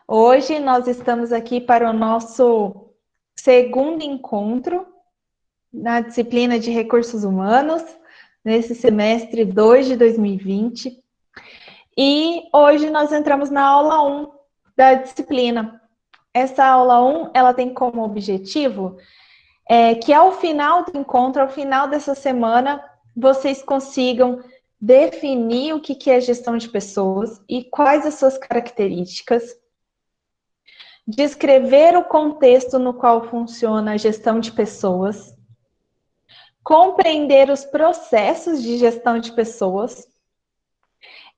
Hoje nós estamos aqui para o nosso segundo encontro na disciplina de Recursos Humanos, nesse semestre 2 de 2020. E hoje nós entramos na aula 1 da disciplina. Essa aula 1, ela tem como objetivo que ao final do encontro, ao final dessa semana, vocês consigam definir o que é gestão de pessoas e quais as suas características, descrever o contexto no qual funciona a gestão de pessoas, compreender os processos de gestão de pessoas,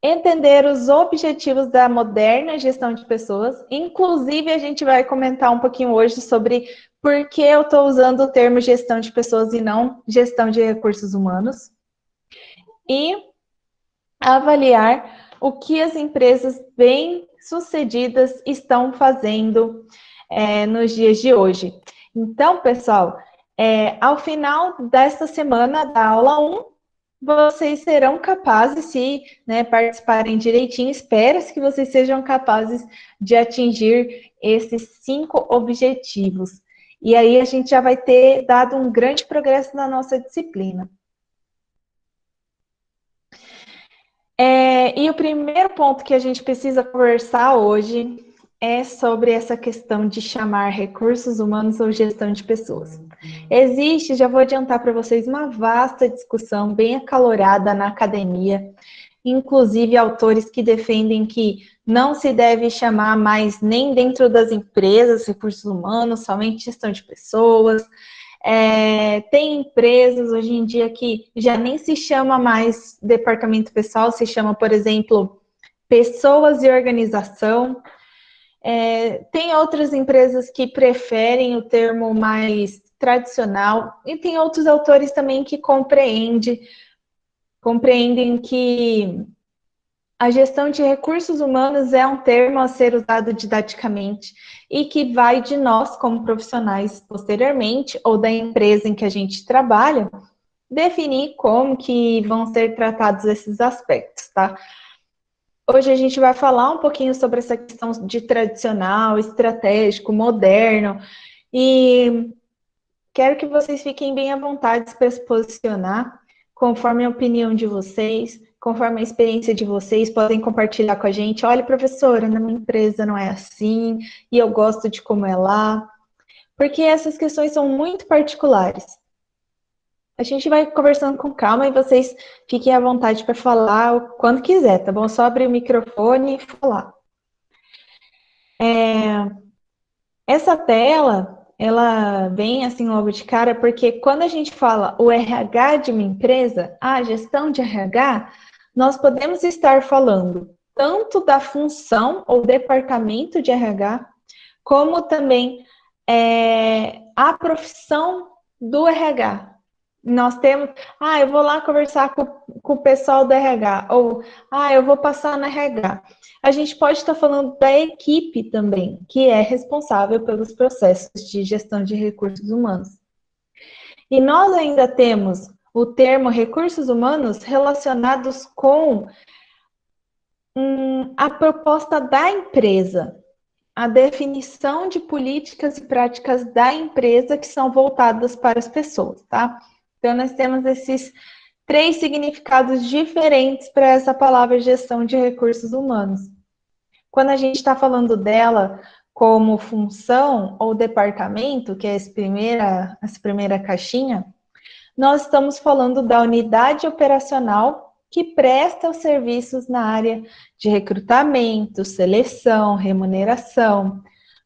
entender os objetivos da moderna gestão de pessoas. Inclusive, a gente vai comentar um pouquinho hoje sobre por que eu estou usando o termo gestão de pessoas e não gestão de recursos humanos. E avaliar o que as empresas bem-sucedidas estão fazendo nos dias de hoje. Então, pessoal, ao final desta semana da aula 1, vocês serão capazes, se participarem direitinho, espera-se que vocês sejam capazes de atingir esses 5 objetivos. E aí a gente já vai ter dado um grande progresso na nossa disciplina. E o primeiro ponto que a gente precisa conversar hoje é sobre essa questão de chamar recursos humanos ou gestão de pessoas. Existe, já vou adiantar para vocês, uma vasta discussão bem acalorada na academia, inclusive autores que defendem que não se deve chamar mais nem dentro das empresas recursos humanos, somente gestão de pessoas. Tem empresas hoje em dia que já nem se chama mais departamento pessoal, se chama, por exemplo, pessoas e organização. Tem outras empresas que preferem o termo mais tradicional, e tem outros autores também que compreendem que a gestão de recursos humanos é um termo a ser usado didaticamente e que vai de nós, como profissionais, posteriormente, ou da empresa em que a gente trabalha, definir como que vão ser tratados esses aspectos, tá? Hoje a gente vai falar um pouquinho sobre essa questão de tradicional, estratégico, moderno, e quero que vocês fiquem bem à vontade para se posicionar, conforme a opinião de vocês, conforme a experiência de vocês, podem compartilhar com a gente. Olha, professora, na minha empresa não é assim, e eu gosto de como é lá, porque essas questões são muito particulares. A gente vai conversando com calma e vocês fiquem à vontade para falar quando quiser, tá bom? Só abrir o microfone e falar. Essa tela, ela vem assim logo de cara, porque quando a gente fala o RH de uma empresa, a gestão de RH, nós podemos estar falando tanto da função ou departamento de RH, como também a profissão do RH. Nós temos, eu vou lá conversar com o pessoal do RH, ou, eu vou passar na RH. A gente pode estar falando da equipe também, que é responsável pelos processos de gestão de recursos humanos. E nós ainda temos o termo recursos humanos relacionados com a proposta da empresa, a definição de políticas e práticas da empresa que são voltadas para as pessoas, tá? Então, nós temos esses 3 significados diferentes para essa palavra gestão de recursos humanos. Quando a gente está falando dela como função ou departamento, que é essa primeira caixinha, nós estamos falando da unidade operacional que presta os serviços na área de recrutamento, seleção, remuneração,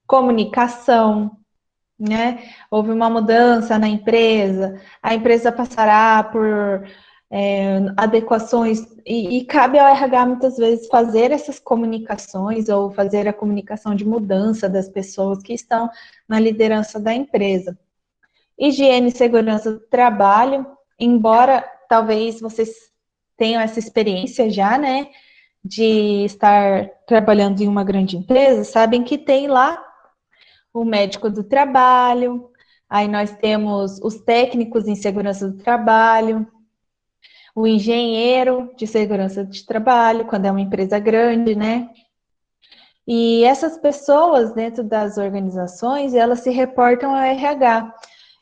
comunicação, né? Houve uma mudança na empresa, a empresa passará por adequações, e cabe ao RH muitas vezes fazer essas comunicações ou fazer a comunicação de mudança das pessoas que estão na liderança da empresa. Higiene e segurança do trabalho, embora talvez vocês tenham essa experiência já, né, de estar trabalhando em uma grande empresa, sabem que tem lá o médico do trabalho, aí nós temos os técnicos em segurança do trabalho, o engenheiro de segurança de trabalho, quando é uma empresa grande, né? E essas pessoas dentro das organizações, elas se reportam ao RH.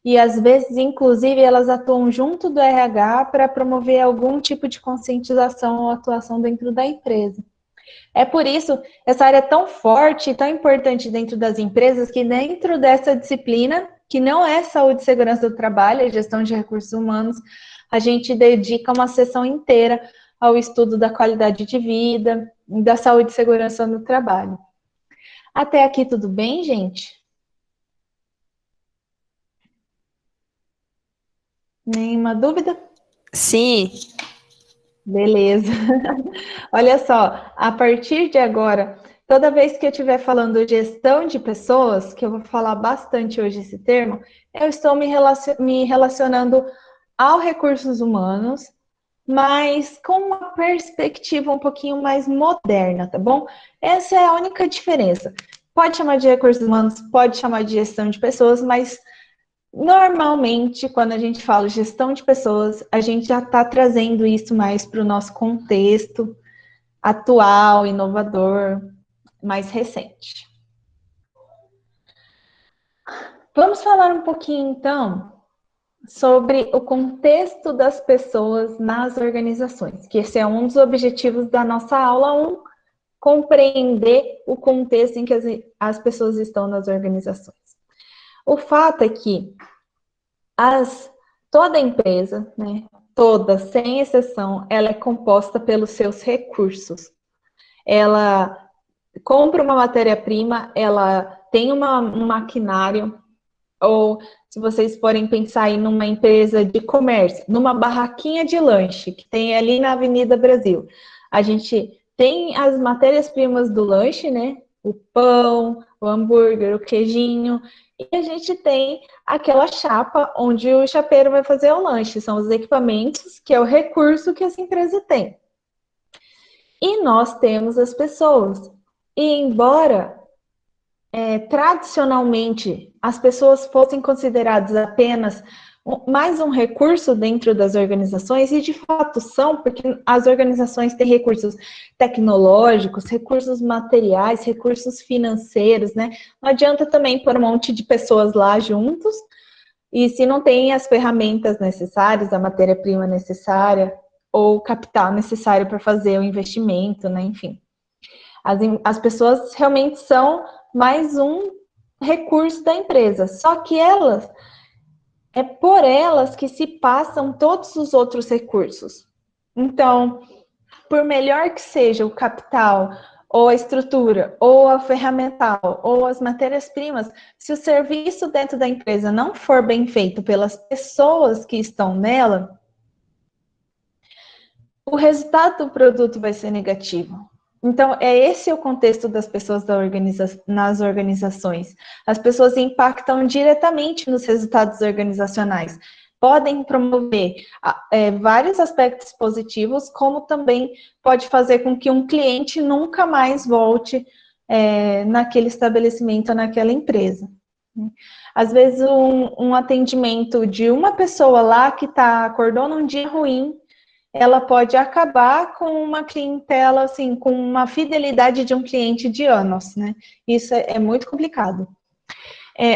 E às vezes, inclusive, elas atuam junto do RH para promover algum tipo de conscientização ou atuação dentro da empresa. É por isso, essa área é tão forte e tão importante dentro das empresas, que dentro dessa disciplina, que não é saúde e segurança do trabalho, é gestão de recursos humanos, a gente dedica uma sessão inteira ao estudo da qualidade de vida, da saúde e segurança no trabalho. Até aqui tudo bem, gente? Nenhuma dúvida? Sim, Beleza. Olha só, a partir de agora, toda vez que eu estiver falando gestão de pessoas, que eu vou falar bastante hoje esse termo, eu estou me relacionando ao recursos humanos, mas com uma perspectiva um pouquinho mais moderna, tá bom? Essa é a única diferença. Pode chamar de recursos humanos, pode chamar de gestão de pessoas, mas normalmente, quando a gente fala gestão de pessoas, a gente já está trazendo isso mais para o nosso contexto atual, inovador, mais recente. Vamos falar um pouquinho, então, sobre o contexto das pessoas nas organizações, que esse é um dos objetivos da nossa aula 1, compreender o contexto em que as pessoas estão nas organizações. O fato é que toda empresa, né, toda, sem exceção, ela é composta pelos seus recursos. Ela compra uma matéria-prima, ela tem um maquinário, ou se vocês forem pensar em numa empresa de comércio, numa barraquinha de lanche que tem ali na Avenida Brasil, a gente tem as matérias-primas do lanche, né? O pão, o hambúrguer, o queijinho, e a gente tem aquela chapa onde o chapeiro vai fazer o lanche. São os equipamentos, que é o recurso que essa empresa tem. E nós temos as pessoas. E embora tradicionalmente as pessoas fossem consideradas apenas mais um recurso dentro das organizações, e de fato são, porque as organizações têm recursos tecnológicos, recursos materiais, recursos financeiros, né? Não adianta também pôr um monte de pessoas lá juntos, e se não tem as ferramentas necessárias, a matéria-prima necessária, ou o capital necessário para fazer o investimento, né? Enfim. As pessoas realmente são mais um recurso da empresa, só que é por elas que se passam todos os outros recursos. Então, por melhor que seja o capital, ou a estrutura, ou a ferramental, ou as matérias-primas, se o serviço dentro da empresa não for bem feito pelas pessoas que estão nela, o resultado do produto vai ser negativo. Então, é esse o contexto das pessoas nas organizações. As pessoas impactam diretamente nos resultados organizacionais. Podem promover vários aspectos positivos, como também pode fazer com que um cliente nunca mais volte naquele estabelecimento, naquela empresa. Às vezes, um atendimento de uma pessoa lá que acordou num dia ruim, ela pode acabar com uma clientela, assim, com uma fidelidade de um cliente de anos, né? Isso é muito complicado.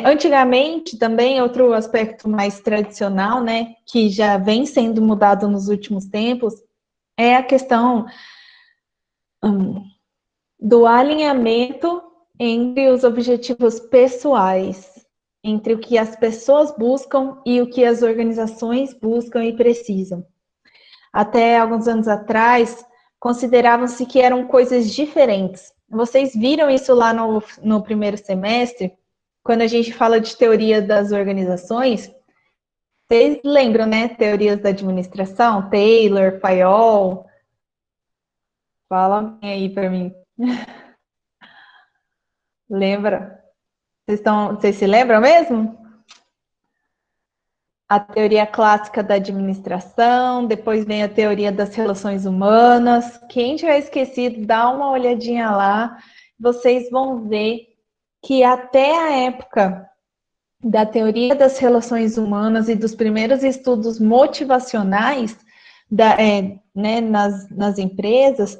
Antigamente, também, outro aspecto mais tradicional, né, que já vem sendo mudado nos últimos tempos, é a questão do alinhamento entre os objetivos pessoais, entre o que as pessoas buscam e o que as organizações buscam e precisam. Até alguns anos atrás, consideravam-se que eram coisas diferentes. Vocês viram isso lá no primeiro semestre, quando a gente fala de teoria das organizações? Vocês lembram, né? Teorias da administração, Taylor, Fayol? Fala aí para mim. Lembra? Vocês se lembram mesmo? A teoria clássica da administração, depois vem a teoria das relações humanas. Quem tiver esquecido, dá uma olhadinha lá, vocês vão ver que até a época da teoria das relações humanas e dos primeiros estudos motivacionais né, nas empresas,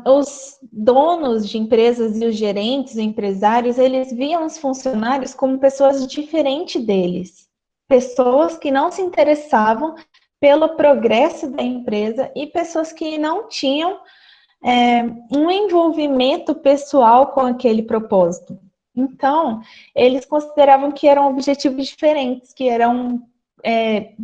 Os donos de empresas e os gerentes, empresários, eles viam os funcionários como pessoas diferentes deles, pessoas que não se interessavam pelo progresso da empresa e pessoas que não tinham um envolvimento pessoal com aquele propósito. Então, eles consideravam que eram objetivos diferentes, que eram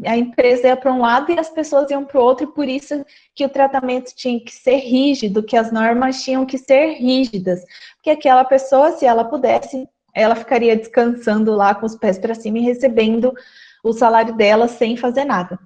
a empresa ia para um lado e as pessoas iam para o outro, e por isso que o tratamento tinha que ser rígido, que as normas tinham que ser rígidas, porque aquela pessoa, se ela pudesse, ela ficaria descansando lá com os pés para cima e recebendo o salário dela sem fazer nada.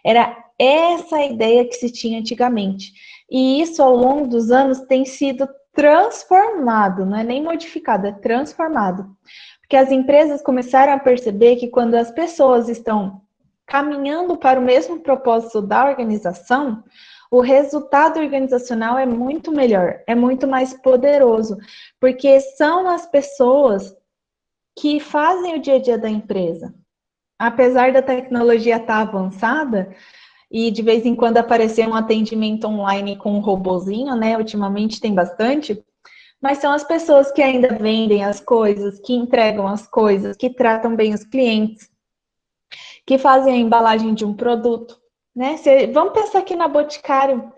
Era essa a ideia que se tinha antigamente. E isso, ao longo dos anos, tem sido transformado, não é nem modificado, é transformado. Porque as empresas começaram a perceber que quando as pessoas estão caminhando para o mesmo propósito da organização, o resultado organizacional é muito melhor, é muito mais poderoso, porque são as pessoas que fazem o dia a dia da empresa. Apesar da tecnologia estar avançada, e de vez em quando aparecer um atendimento online com um robozinho, né? Ultimamente tem bastante, mas são as pessoas que ainda vendem as coisas, que entregam as coisas, que tratam bem os clientes, que fazem a embalagem de um produto, né? Vamos pensar aqui na Boticário.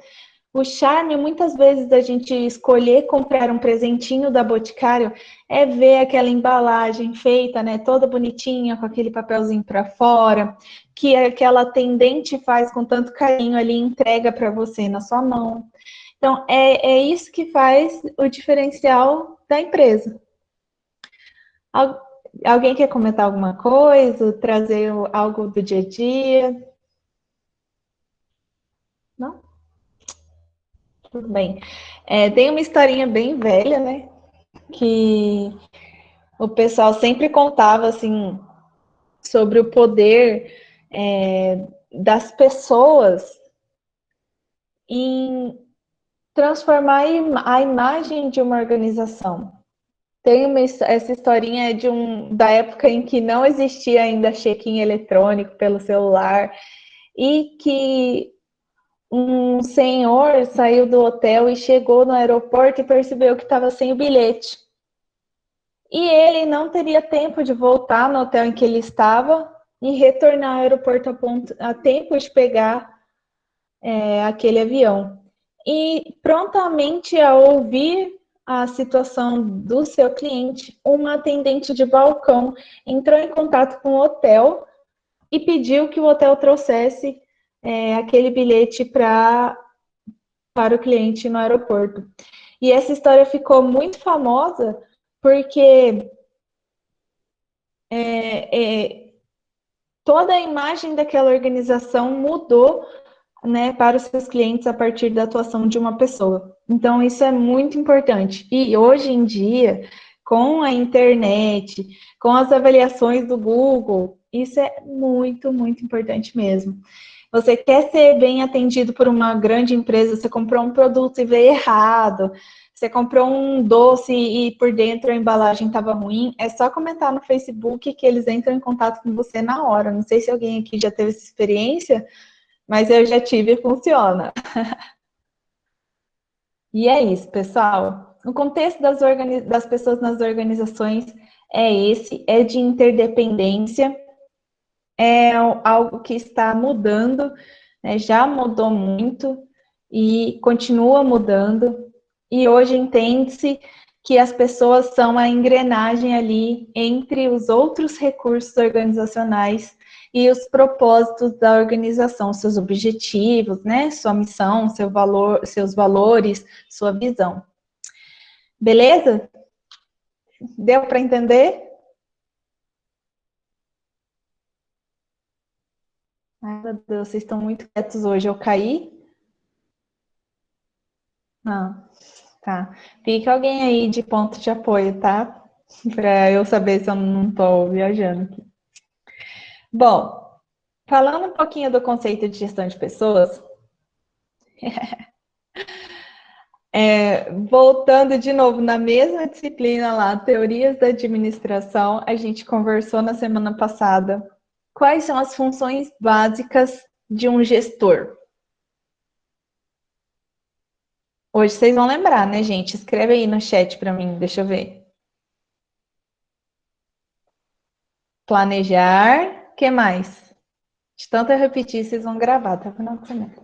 O charme, muitas vezes, da gente escolher comprar um presentinho da Boticário é ver aquela embalagem feita, né, toda bonitinha, com aquele papelzinho para fora, que aquela atendente faz com tanto carinho ali e entrega para você na sua mão. Então, é isso que faz o diferencial da empresa. Alguém quer comentar alguma coisa, trazer algo do dia a dia? Não? Tudo bem. Tem uma historinha bem velha, né? Que o pessoal sempre contava assim sobre o poder das pessoas em transformar a imagem de uma organização. Essa historinha da época em que não existia ainda check-in eletrônico pelo celular e que um senhor saiu do hotel e chegou no aeroporto e percebeu que estava sem o bilhete. E ele não teria tempo de voltar no hotel em que ele estava e retornar ao aeroporto a tempo de pegar aquele avião. E prontamente, ao ouvir a situação do seu cliente, uma atendente de balcão entrou em contato com o hotel e pediu que o hotel trouxesse aquele bilhete para o cliente no aeroporto. E essa história ficou muito famosa porque toda a imagem daquela organização mudou, né, para os seus clientes a partir da atuação de uma pessoa. Então, isso é muito importante. E hoje em dia, com a internet, com as avaliações do Google, isso é muito, muito importante mesmo. Você quer ser bem atendido por uma grande empresa, você comprou um produto e veio errado, você comprou um doce e por dentro a embalagem estava ruim, é só comentar no Facebook que eles entram em contato com você na hora. Não sei se alguém aqui já teve essa experiência, mas eu já tive e funciona. E é isso, pessoal. O contexto das pessoas nas organizações é esse, é de interdependência, é algo que está mudando, né, já mudou muito e continua mudando. E hoje entende-se que as pessoas são a engrenagem ali entre os outros recursos organizacionais e os propósitos da organização, seus objetivos, né, sua missão, seu valor, seus valores, sua visão. Beleza? Deu para entender? Ai, meu Deus, vocês estão muito quietos hoje. Eu caí? Não. Tá. Fica alguém aí de ponto de apoio, tá? Para eu saber se eu não estou viajando aqui. Bom, falando um pouquinho do conceito de gestão de pessoas, voltando de novo na mesma disciplina lá, teorias da administração, a gente conversou na semana passada quais são as funções básicas de um gestor. Hoje vocês vão lembrar, né, gente? Escreve aí no chat para mim, deixa eu ver. Planejar, que mais? De tanto eu repetir, vocês vão gravar, tá? Final de semana.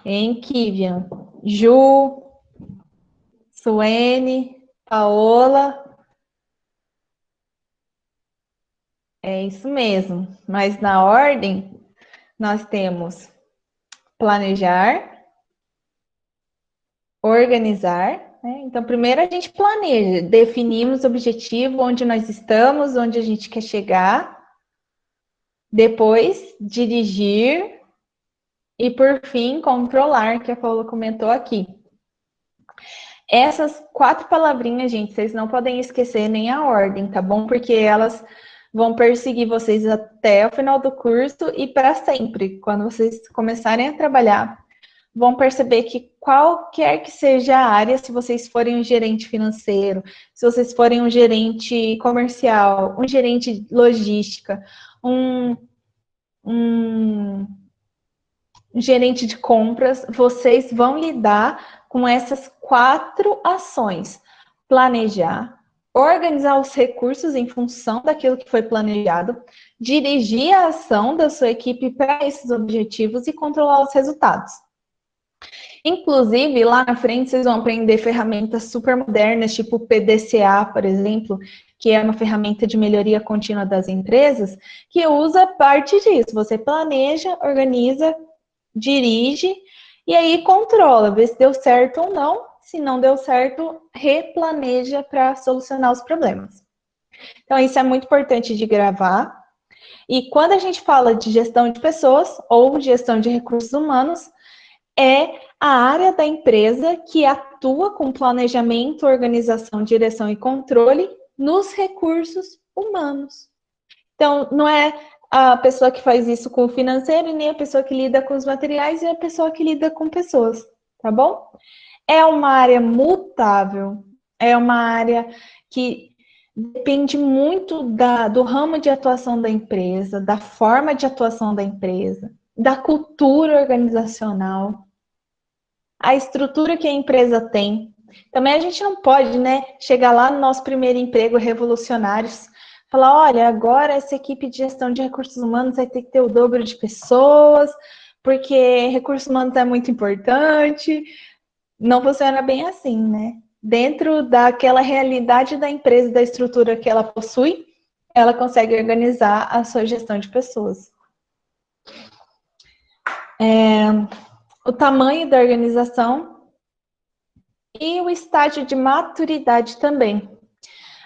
Hein, Kivian? Ju, Suene, Paola. É isso mesmo. Mas na ordem, nós temos planejar, organizar, né? Então, primeiro a gente planeja, definimos o objetivo, onde nós estamos, onde a gente quer chegar. Depois, dirigir. E, por fim, controlar, que a Paula comentou aqui. Essas 4 palavrinhas, gente, vocês não podem esquecer nem a ordem, tá bom? Porque elas vão perseguir vocês até o final do curso e para sempre. Quando vocês começarem a trabalhar, vão perceber que qualquer que seja a área, se vocês forem um gerente financeiro, se vocês forem um gerente comercial, um gerente de logística, um gerente de compras, vocês vão lidar com essas 4 ações: planejar, organizar os recursos em função daquilo que foi planejado, dirigir a ação da sua equipe para esses objetivos e controlar os resultados. Inclusive, lá na frente, vocês vão aprender ferramentas super modernas, tipo o PDCA, por exemplo, que é uma ferramenta de melhoria contínua das empresas, que usa parte disso. Você planeja, organiza, dirige e aí controla, vê se deu certo ou não. Se não deu certo, replaneja para solucionar os problemas. Então, isso é muito importante de gravar. E quando a gente fala de gestão de pessoas ou gestão de recursos humanos, é a área da empresa que atua com planejamento, organização, direção e controle nos recursos humanos. Então, não é a pessoa que faz isso com o financeiro, e nem a pessoa que lida com os materiais, e a pessoa que lida com pessoas, tá bom? É uma área mutável, é uma área que depende muito do ramo de atuação da empresa, da forma de atuação da empresa, da cultura organizacional, a estrutura que a empresa tem. Também a gente não pode, né, chegar lá no nosso primeiro emprego revolucionários, falar, olha, agora essa equipe de gestão de recursos humanos vai ter que ter o dobro de pessoas, porque recursos humanos é muito importante. Não funciona bem assim, né? Dentro daquela realidade da empresa, da estrutura que ela possui, ela consegue organizar a sua gestão de pessoas. O tamanho da organização e o estágio de maturidade também.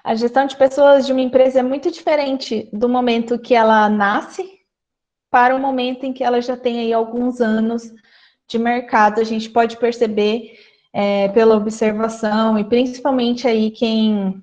A gestão de pessoas de uma empresa é muito diferente do momento que ela nasce para o momento em que ela já tem aí alguns anos de mercado. A gente pode perceber pela observação, e principalmente aí quem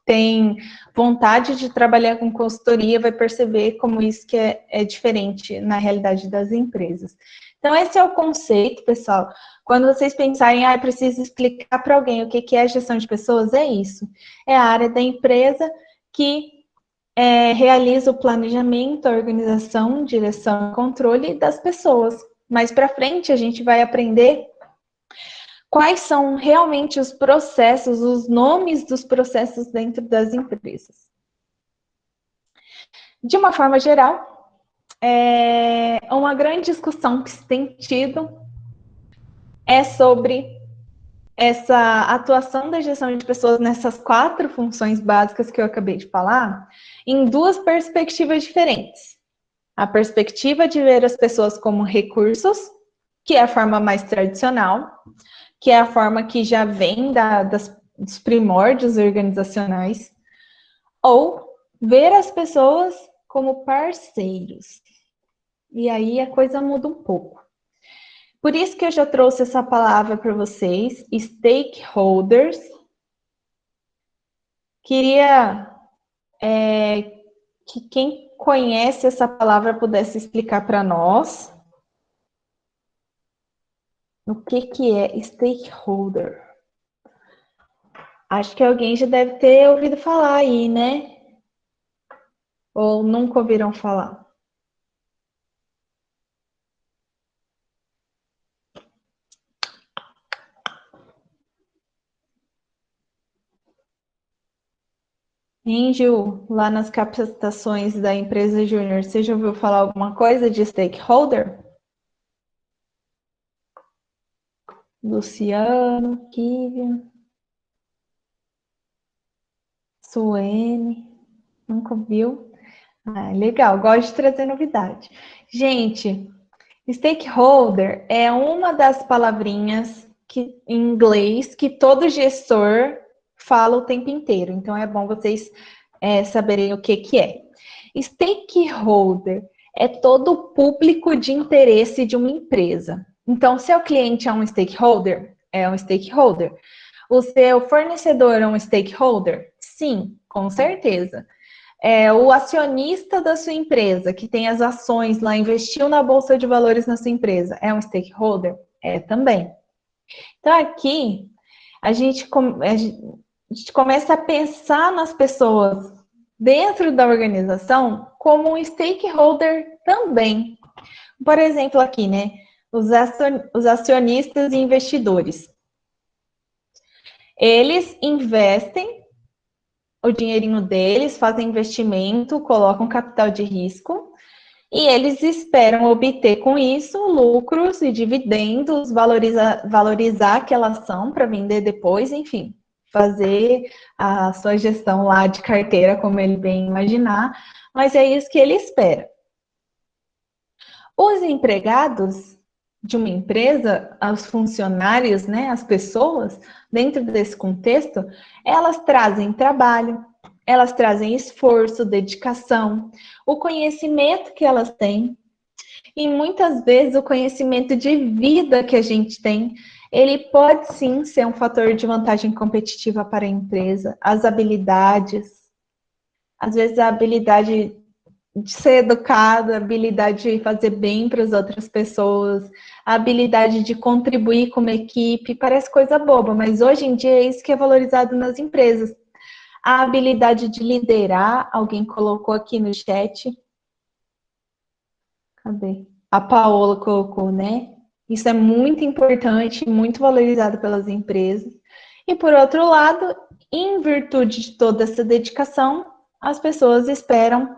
tem vontade de trabalhar com consultoria vai perceber como isso que é diferente na realidade das empresas. Então, esse é o conceito, pessoal. Quando vocês pensarem, preciso explicar para alguém o que é gestão de pessoas, é isso. É a área da empresa que realiza o planejamento, a organização, direção e controle das pessoas. Mais para frente, a gente vai aprender quais são realmente os processos, os nomes dos processos dentro das empresas. De uma forma geral, uma grande discussão que se tem tido é sobre essa atuação da gestão de pessoas nessas 4 funções básicas que eu acabei de falar, em 2 perspectivas diferentes. A perspectiva de ver as pessoas como recursos, que é a forma mais tradicional, que é a forma que já vem dos primórdios organizacionais, ou ver as pessoas como parceiros. E aí a coisa muda um pouco. Por isso que eu já trouxe essa palavra para vocês, stakeholders. Queria que quem conhece essa palavra pudesse explicar para nós o que é stakeholder. Acho que alguém já deve ter ouvido falar aí, né? Ou nunca ouviram falar? Índio, lá nas capacitações da empresa júnior, você já ouviu falar alguma coisa de stakeholder? Luciano, Kivian, Suene, nunca viu? Ah, legal, gosto de trazer novidade. Gente, stakeholder é uma das palavrinhas em inglês que todo gestor fala o tempo inteiro. Então é bom vocês saberem o que é. Stakeholder é todo o público de interesse de uma empresa. Então, seu cliente é um stakeholder? É um stakeholder. O seu fornecedor é um stakeholder? Sim, com certeza. O acionista da sua empresa, que tem as ações lá, investiu na Bolsa de Valores na sua empresa, é um stakeholder? É também. Então, aqui, a gente começa a pensar nas pessoas dentro da organização como um stakeholder também. Por exemplo, aqui, né? Os acionistas e investidores. Eles investem o dinheirinho deles, fazem investimento, colocam capital de risco e eles esperam obter com isso lucros e dividendos, valorizar aquela ação para vender depois, enfim, fazer a sua gestão lá de carteira, como ele bem imaginar, mas é isso que ele espera. Os empregados de uma empresa, os funcionários, né, as pessoas, dentro desse contexto, elas trazem trabalho, elas trazem esforço, dedicação, o conhecimento que elas têm, e muitas vezes o conhecimento de vida que a gente tem, ele pode sim ser um fator de vantagem competitiva para a empresa, as habilidades, às vezes a habilidade de ser educado, a habilidade de fazer bem para as outras pessoas, a habilidade de contribuir como equipe, parece coisa boba, mas hoje em dia é isso que é valorizado nas empresas. A habilidade de liderar, alguém colocou aqui no chat. Cadê? A Paola colocou, né? Isso é muito importante, muito valorizado pelas empresas. E por outro lado, em virtude de toda essa dedicação, as pessoas esperam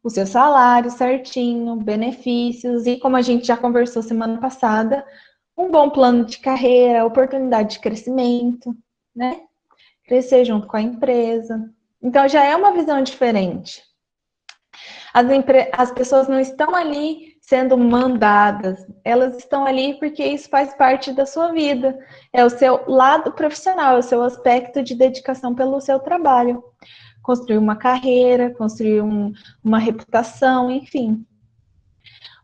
o seu salário certinho, benefícios e, como a gente já conversou semana passada, um bom plano de carreira, oportunidade de crescimento, né? Crescer junto com a empresa. Então já é uma visão diferente. As pessoas não estão ali sendo mandadas, elas estão ali porque isso faz parte da sua vida. É o seu lado profissional, é o seu aspecto de dedicação pelo seu trabalho. Construir uma carreira, construir uma reputação, enfim.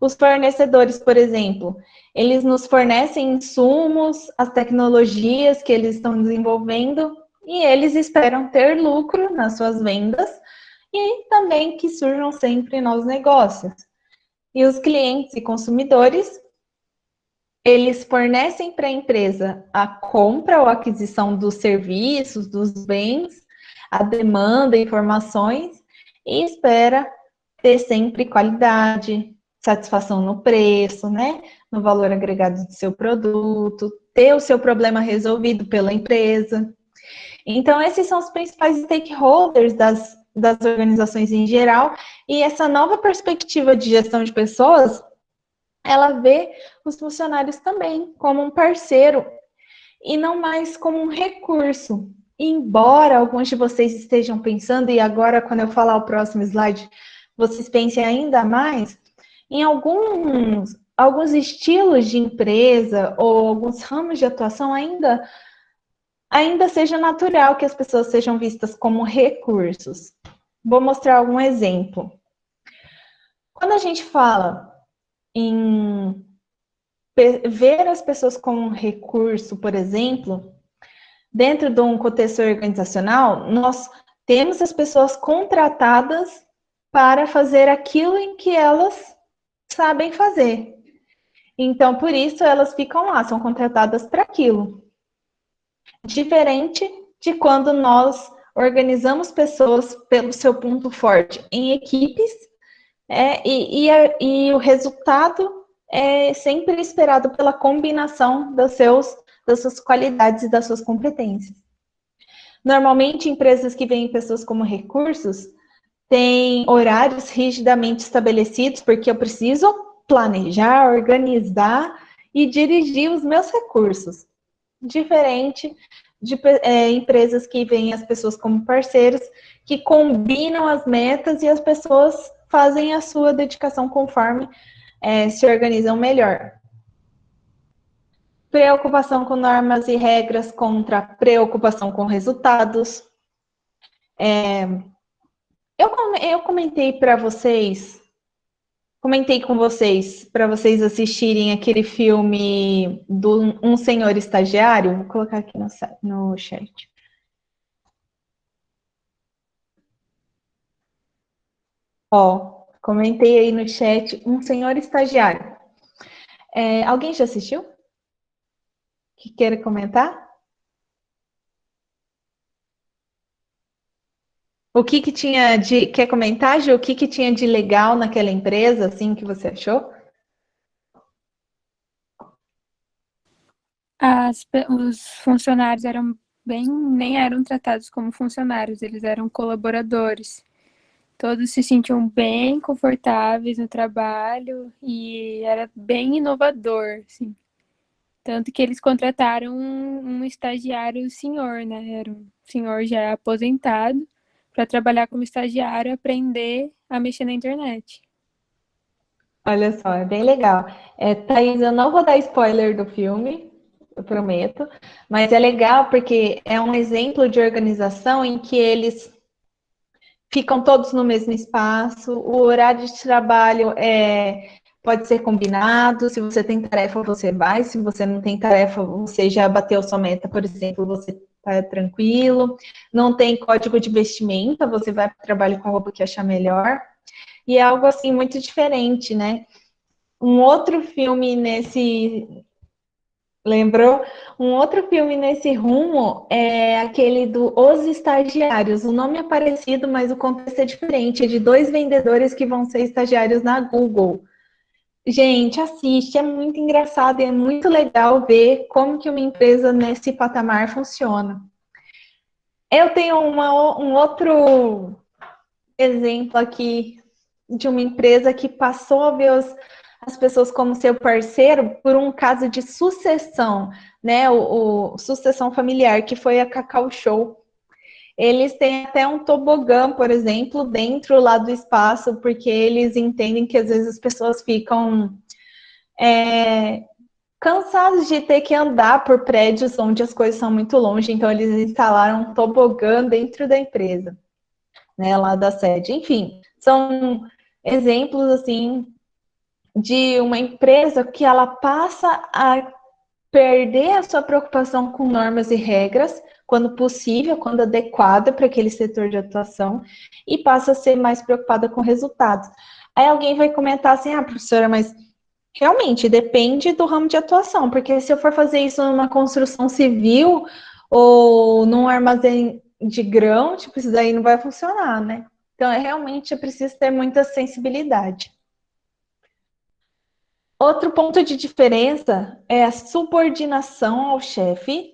Os fornecedores, por exemplo, eles nos fornecem insumos, as tecnologias que eles estão desenvolvendo e eles esperam ter lucro nas suas vendas e também que surjam sempre novos negócios. E os clientes e consumidores, eles fornecem para a empresa a compra ou aquisição dos serviços, dos bens, a demanda, informações e espera ter sempre qualidade, satisfação no preço, né? No valor agregado do seu produto, ter o seu problema resolvido pela empresa. Então, esses são os principais stakeholders das organizações em geral, e essa nova perspectiva de gestão de pessoas, ela vê os funcionários também como um parceiro e não mais como um recurso. Embora alguns de vocês estejam pensando, e agora, quando eu falar o próximo slide, vocês pensem ainda mais, em alguns estilos de empresa ou alguns ramos de atuação ainda seja natural que as pessoas sejam vistas como recursos. Vou mostrar algum exemplo. Quando a gente fala em ver as pessoas como um recurso, por exemplo, dentro de um contexto organizacional, nós temos as pessoas contratadas para fazer aquilo em que elas sabem fazer. Então, por isso, elas ficam lá, são contratadas para aquilo. Diferente de quando nós organizamos pessoas pelo seu ponto forte em equipes, e o resultado é sempre esperado pela combinação das suas qualidades e das suas competências. Normalmente, empresas que veem pessoas como recursos têm horários rigidamente estabelecidos, porque eu preciso planejar, organizar e dirigir os meus recursos. Diferente de empresas que veem as pessoas como parceiros, que combinam as metas e as pessoas fazem a sua dedicação conforme se organizam melhor. Preocupação com normas e regras contra preocupação com resultados. Eu comentei com vocês para vocês assistirem aquele filme do Um Senhor Estagiário. Vou colocar aqui no chat. Ó, comentei aí no chat Um Senhor Estagiário. Alguém já assistiu? Que queira comentar? O que tinha de... Quer comentar, Ju? O que tinha de legal naquela empresa, assim, que você achou? Os funcionários nem eram tratados como funcionários, eles eram colaboradores. Todos se sentiam bem confortáveis no trabalho e era bem inovador, assim. Tanto que eles contrataram um estagiário senhor, né? Era um senhor já aposentado para trabalhar como estagiário, aprender a mexer na internet. Olha só, é bem legal. Thaís, eu não vou dar spoiler do filme, eu prometo, mas é legal porque é um exemplo de organização em que eles ficam todos no mesmo espaço, o horário de trabalho pode ser combinado, se você tem tarefa, você vai, se você não tem tarefa, você já bateu sua meta, por exemplo, você está tranquilo, não tem código de vestimenta, você vai para o trabalho com a roupa que achar melhor, e é algo assim muito diferente, né? Um outro filme lembrou? Um outro filme nesse rumo é aquele do Os Estagiários. O nome é parecido, mas o contexto é diferente. É de dois vendedores que vão ser estagiários na Google. Gente, assiste, é muito engraçado e é muito legal ver como que uma empresa nesse patamar funciona. Eu tenho um outro exemplo aqui de uma empresa que passou a ver as pessoas como seu parceiro por um caso de sucessão, né? O sucessão familiar, que foi a Cacau Show. Eles têm até um tobogã, por exemplo, dentro lá do espaço, porque eles entendem que às vezes as pessoas ficam cansados de ter que andar por prédios onde as coisas são muito longe, então eles instalaram um tobogã dentro da empresa, né, lá da sede. Enfim, são exemplos assim de uma empresa que ela passa a perder a sua preocupação com normas e regras, quando possível, quando adequada para aquele setor de atuação, e passa a ser mais preocupada com resultados. Aí alguém vai comentar assim, professora, mas realmente depende do ramo de atuação, porque se eu for fazer isso numa construção civil ou num armazém de grão, tipo, isso daí não vai funcionar, né? Então, realmente é preciso ter muita sensibilidade. Outro ponto de diferença é a subordinação ao chefe,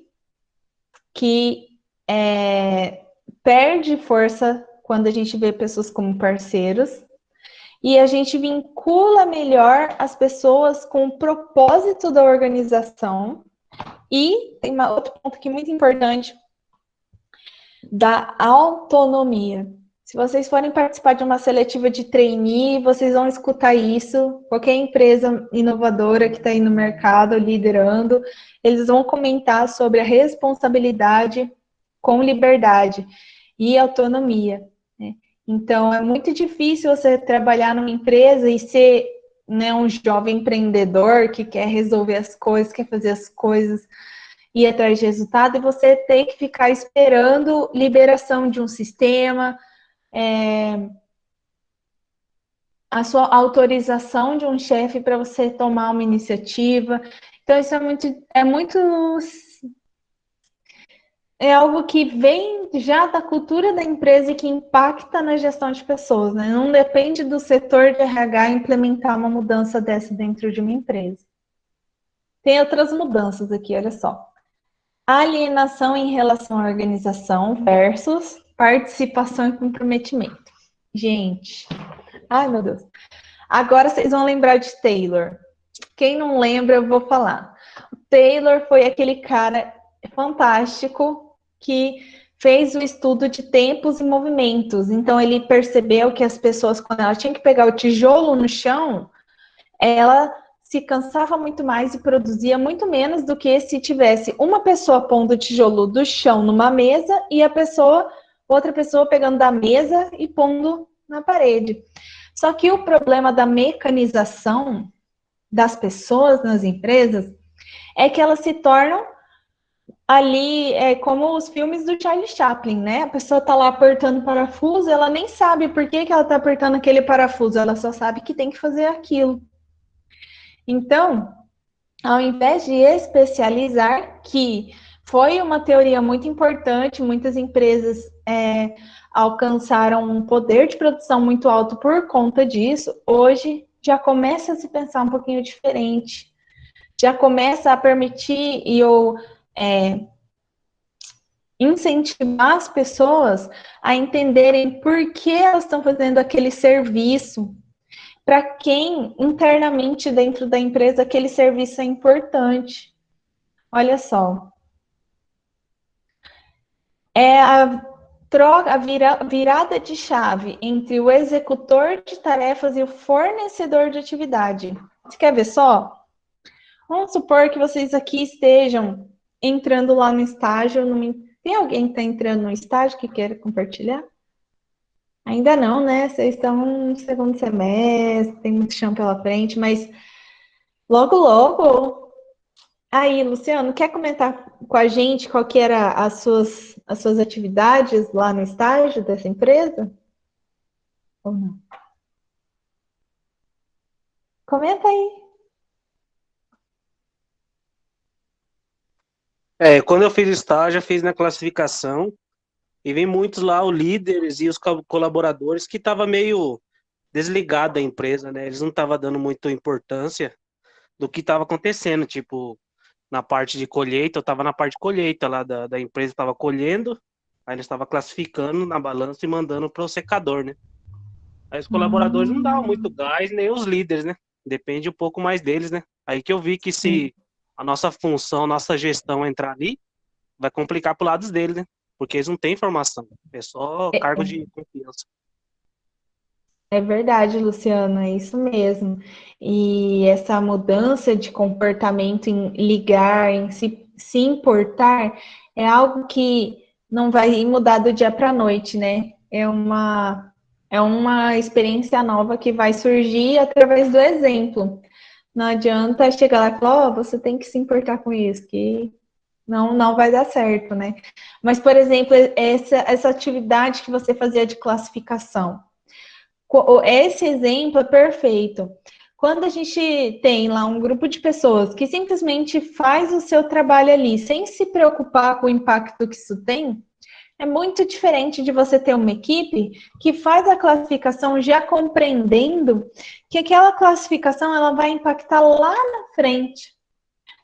que perde força quando a gente vê pessoas como parceiros, e a gente vincula melhor as pessoas com o propósito da organização. E tem outro ponto aqui muito importante, da autonomia. Se vocês forem participar de uma seletiva de trainee, vocês vão escutar isso. Qualquer empresa inovadora que está aí no mercado, liderando, eles vão comentar sobre a responsabilidade com liberdade e autonomia, né? Então, é muito difícil você trabalhar numa empresa e ser, né, um jovem empreendedor que quer resolver as coisas, quer fazer as coisas, ir atrás de resultado, e você ter que ficar esperando liberação de um sistema, a sua autorização de um chefe para você tomar uma iniciativa. Então, isso é algo que vem já da cultura da empresa e que impacta na gestão de pessoas, né? Não depende do setor de RH implementar uma mudança dessa dentro de uma empresa. Tem outras mudanças aqui, olha só. Alienação em relação à organização versus participação e comprometimento. Gente, ai meu Deus. Agora vocês vão lembrar de Taylor. Quem não lembra, eu vou falar. O Taylor foi aquele cara fantástico que fez o estudo de tempos e movimentos. Então ele percebeu que as pessoas, quando elas tinham que pegar o tijolo no chão, ela se cansava muito mais e produzia muito menos do que se tivesse uma pessoa pondo o tijolo do chão numa mesa e outra pessoa pegando da mesa e pondo na parede. Só que o problema da mecanização das pessoas nas empresas é que elas se tornam ali, como os filmes do Charlie Chaplin, né? A pessoa tá lá apertando parafuso, ela nem sabe por que ela tá apertando aquele parafuso, ela só sabe que tem que fazer aquilo. Então, ao invés de especializar, que foi uma teoria muito importante, muitas empresas alcançaram um poder de produção muito alto por conta disso, hoje já começa a se pensar um pouquinho diferente, já começa a permitir incentivar as pessoas a entenderem por que elas estão fazendo aquele serviço, para quem internamente dentro da empresa aquele serviço é importante. Olha só, é a virada de chave entre o executor de tarefas e o fornecedor de atividade. Você quer ver só? Vamos supor que vocês aqui estejam entrando lá no estágio. Tem alguém que está entrando no estágio que queira compartilhar? Ainda não, né? Vocês estão no segundo semestre, tem muito chão pela frente, mas logo, logo. Aí, Luciano, quer comentar com a gente qual que era as suas atividades lá no estágio dessa empresa? Ou não? Comenta aí. Quando eu fiz estágio, eu fiz na classificação, e vem muitos lá, os líderes e os colaboradores, que estavam meio desligados da empresa, né? Eles não estavam dando muita importância do que estava acontecendo, tipo, na parte de colheita, eu estava na parte de colheita lá da empresa, estava colhendo, aí eles estavam classificando na balança e mandando para o secador, né? Aí os colaboradores não davam muito gás, nem os líderes, né? Depende um pouco mais deles, né? Aí que eu vi que se a nossa função, nossa gestão entrar ali, vai complicar pro lado deles, né? Porque eles não têm informação, é só cargo de confiança. É verdade, Luciano, é isso mesmo. E essa mudança de comportamento em ligar, em se importar, é algo que não vai mudar do dia para a noite, né? É uma experiência nova que vai surgir através do exemplo. Não adianta chegar lá e falar, você tem que se importar com isso, que não vai dar certo, né? Mas, por exemplo, essa atividade que você fazia de classificação, esse exemplo é perfeito. Quando a gente tem lá um grupo de pessoas que simplesmente faz o seu trabalho ali, sem se preocupar com o impacto que isso tem, é muito diferente de você ter uma equipe que faz a classificação já compreendendo que aquela classificação ela vai impactar lá na frente.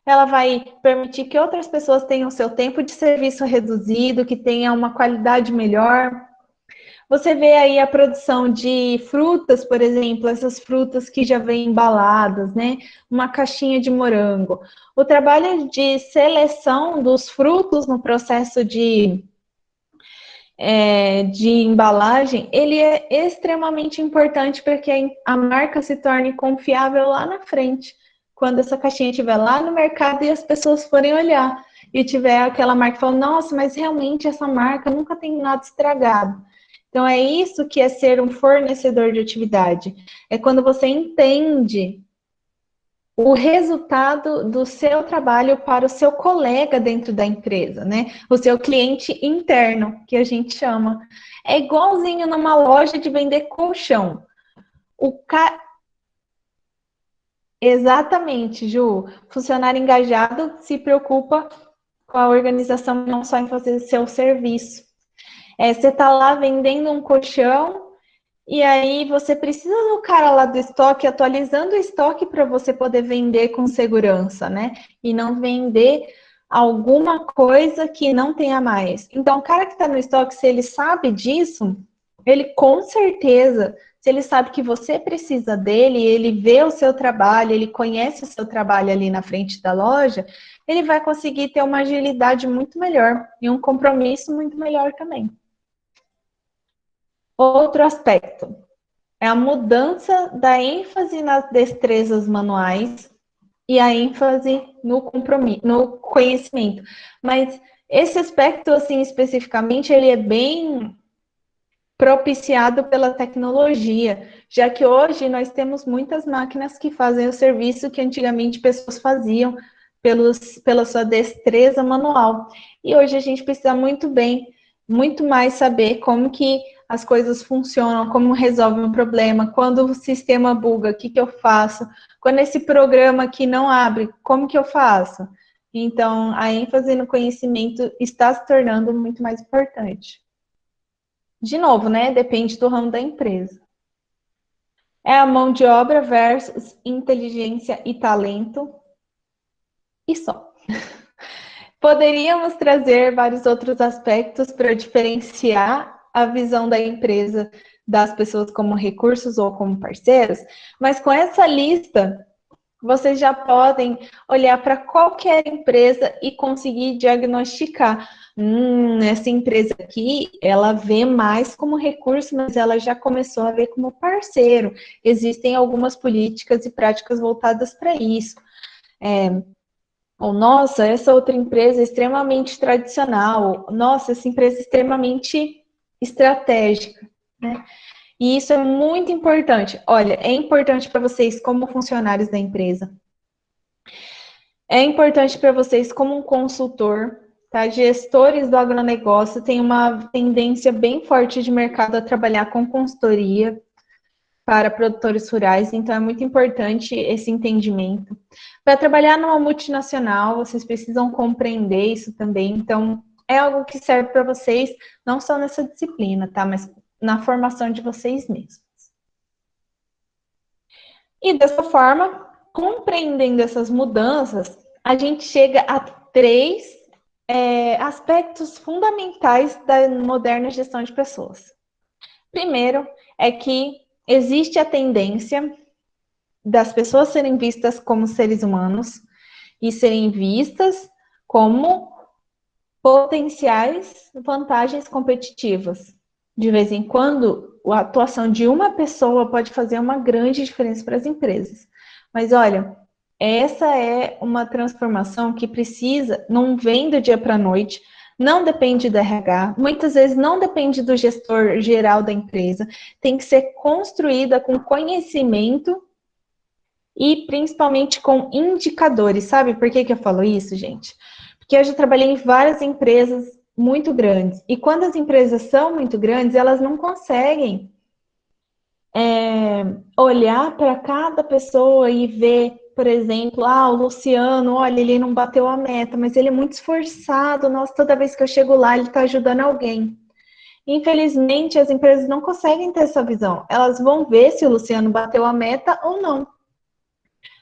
Ela vai permitir que outras pessoas tenham seu tempo de serviço reduzido, que tenha uma qualidade melhor. Você vê aí a produção de frutas, por exemplo, essas frutas que já vêm embaladas, né? Uma caixinha de morango. O trabalho de seleção dos frutos no processo de embalagem, ele é extremamente importante para que a marca se torne confiável lá na frente. Quando essa caixinha estiver lá no mercado e as pessoas forem olhar e tiver aquela marca falando, nossa, mas realmente essa marca nunca tem nada estragado. Então, é isso que é ser um fornecedor de atividade. É quando você entende o resultado do seu trabalho para o seu colega dentro da empresa, né? O seu cliente interno, que a gente chama. É igualzinho numa loja de vender colchão. Exatamente, Ju. Funcionário engajado se preocupa com a organização, não só em fazer seu serviço. Você está lá vendendo um colchão e aí você precisa do cara lá do estoque atualizando o estoque para você poder vender com segurança, né? E não vender alguma coisa que não tenha mais. Então, o cara que está no estoque, se ele sabe disso, ele com certeza, se ele sabe que você precisa dele, ele vê o seu trabalho, ele conhece o seu trabalho ali na frente da loja, ele vai conseguir ter uma agilidade muito melhor e um compromisso muito melhor também. Outro aspecto é a mudança da ênfase nas destrezas manuais e a ênfase no compromisso, no conhecimento. Mas esse aspecto, assim, especificamente, ele é bem propiciado pela tecnologia, já que hoje nós temos muitas máquinas que fazem o serviço que antigamente pessoas faziam pela sua destreza manual. E hoje a gente precisa muito mais saber como que as coisas funcionam, como resolve um problema, quando o sistema buga, o que eu faço? Quando esse programa aqui não abre, como que eu faço? Então, a ênfase no conhecimento está se tornando muito mais importante. De novo, né? Depende do ramo da empresa. É a mão de obra versus inteligência e talento. E só. Poderíamos trazer vários outros aspectos para diferenciar a visão da empresa das pessoas como recursos ou como parceiros, mas com essa lista, vocês já podem olhar para qualquer empresa e conseguir diagnosticar. Essa empresa aqui, ela vê mais como recurso, mas ela já começou a ver como parceiro. Existem algumas políticas e práticas voltadas para isso. Ou, nossa, essa outra empresa é extremamente tradicional. Nossa, essa empresa é extremamente estratégica, né? E isso é muito importante. Olha, é importante para vocês como funcionários da empresa. É importante para vocês como um consultor, tá? Gestores do agronegócio têm uma tendência bem forte de mercado a trabalhar com consultoria para produtores rurais, então é muito importante esse entendimento. Para trabalhar numa multinacional, vocês precisam compreender isso também, então é algo que serve para vocês, não só nessa disciplina, tá? Mas na formação de vocês mesmos. E dessa forma, compreendendo essas mudanças, a gente chega a 3 aspectos fundamentais da moderna gestão de pessoas. Primeiro, é que existe a tendência das pessoas serem vistas como seres humanos e serem vistas como potenciais vantagens competitivas. De vez em quando, a atuação de uma pessoa pode fazer uma grande diferença para as empresas. Mas olha, essa é uma transformação que precisa, não vem do dia para a noite, não depende do RH, muitas vezes não depende do gestor geral da empresa, tem que ser construída com conhecimento e principalmente com indicadores. Sabe por que eu falo isso, gente? Porque eu já trabalhei em várias empresas muito grandes, e quando as empresas são muito grandes, elas não conseguem olhar para cada pessoa e ver, por exemplo, o Luciano, olha, ele não bateu a meta, mas ele é muito esforçado, nossa, toda vez que eu chego lá, ele está ajudando alguém. Infelizmente, as empresas não conseguem ter essa visão. Elas vão ver se o Luciano bateu a meta ou não.